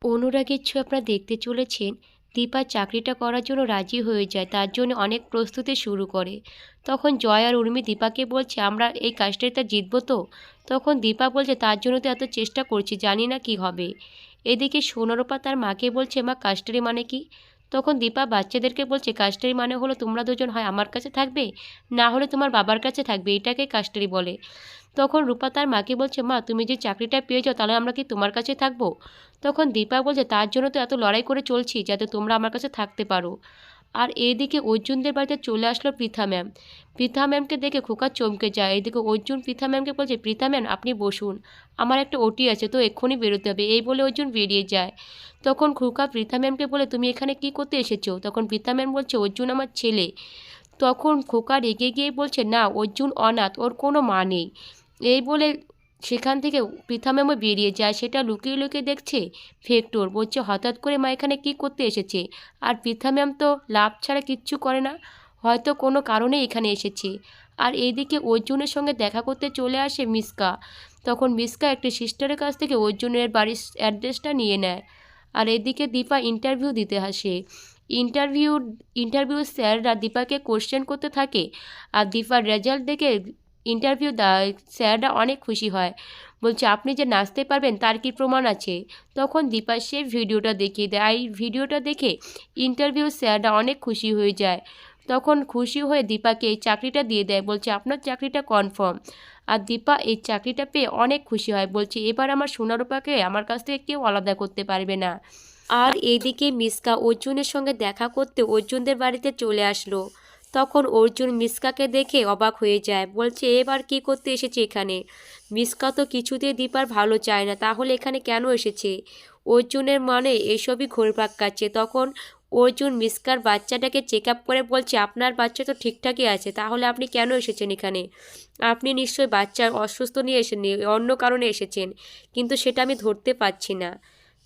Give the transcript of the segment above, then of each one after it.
অনুরাগের ছোঁয়া আপনারা দেখতে চলেছেন। দীপা চাকরিটা করার জন্য রাজি হয়ে যায়, তার জন্য অনেক প্রস্তুতি শুরু করে। তখন জয় আর উর্মি দীপাকে বলছে আমরা এই কাজটাতে জিতবো তো। তখন দীপা বলছে তার জন্য তো এত চেষ্টা করছি, জানি না কি হবে। এদিকে সোনারূপা তার মাকে বলছে মা কাস্টারি মানে কি। তখন দীপা বাচ্চাদেরকে বলছে কাস্টারি মানে হলো তোমরা দুজন হয় আমার কাছে থাকবে, না হলে তোমার বাবার কাছে থাকবে, এটাকে কাস্টারি বলে। তখন রূপা তার মাকে বলছে মা তুমি যে চাকরিটা পেয়েছো তাহলে আমরা কি তোমার কাছে থাকবো। তখন দীপা বলছে তার জন্য তো এত লড়াই করে চলছি যাতে তোমরা আমার কাছে থাকতে পারো। আর এইদিকে অর্জুনদের বাড়িতে চলে আসলো পৃথা ম্যাম। পৃথা ম্যামকে দেখে খোকা চমকে যায়। এইদিকে অর্জুন পৃথা ম্যামকে বলছে পৃথা ম্যাম আপনি বসুন, আমার একটা ওটি আছে তো এক্ষুনি বেরোতে হবে, এই বলে অর্জুন বেরিয়ে যায়। তখন খোকা পৃথা ম্যামকে বলে তুমি এখানে কি করতে এসেছো। তখন পৃথা ম্যাম বলছে অর্জুন আমার ছেলে। তখন খোকা রেগে গিয়ে বলছে না অর্জুন অনাথ, ওর কোনো মা নেই। এই বলে সেখান থেকে পৃথা ম্যামও বেরিয়ে যায়। সেটা লুকিয়ে লুকিয়ে দেখছে ভেক্টর। বলছে হঠাৎ করে মা এখানে কী করতে এসেছে। আর পৃথা ম্যাম তো লাভ ছাড়া কিচ্ছু করে না, হয়তো কোনো কারণে এখানে এসেছে। আর এইদিকে অর্জুনের সঙ্গে দেখা করতে চলে আসে মিসকা। তখন মিসকা একটি সিস্টারের কাছ থেকে অর্জুনের বাড়ির অ্যাড্রেসটা নিয়ে নেয়। আর এদিকে দীপা ইন্টারভিউ দিতে আসে। ইন্টারভিউ ইন্টারভিউ স্যাররা দীপাকে কোশ্চেন করতে থাকে। আর দীপার রেজাল্ট দেখে ইন্টারভিউ স্যাররা অনেক খুশি হয়। বলছে আপনি যে নাচতে পারবেন তার কি প্রমাণ আছে। তখন দীপা সে ভিডিওটা দেখিয়ে দেয়। এই ভিডিওটা দেখে ইন্টারভিউ স্যাররা অনেক খুশি হয়ে যায়। তখন খুশি হয়ে দীপাকে এই চাকরিটা দিয়ে দেয়, বলছে আপনার চাকরিটা কনফার্ম। আর দীপা এই চাকরিটা পেয়ে অনেক খুশি হয়, বলছে এবার আমার সোনারূপাকে আমার কাছ থেকে কেউ আলাদা করতে পারবে না। আর এইদিকে মিসকা অর্জুনের সঙ্গে দেখা করতে অর্জুনদের বাড়িতে চলে আসলো। তখন অর্জুন মিসকাকে দেখে অবাক হয়ে যায়, বলছে এবার কি করতে এসেছে এখানে। মিসকা তো কিছুতেই দীপার ভালো চায় না, তাহলে এখানে কেন এসেছে। অর্জুনের মনে এসবই ঘুরপাক কাটছে। তখন অর্জুন মিসকার বাচ্চাটাকে চেক আপ করে বলছে আপনার বাচ্চা তো ঠিকঠাকই আছে, তাহলে আপনি কেন এসেছেন এখানে। আপনি নিশ্চয়ই বাচ্চার অসুস্থ নিয়ে এসেছেন, অন্য কারণে এসেছেন, কিন্তু সেটা আমি ধরতে পারছি না।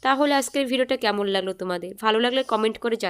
তাহলে আজকের ভিডিওটা কেমন লাগলো তোমাদের, ভালো লাগলে কমেন্ট করে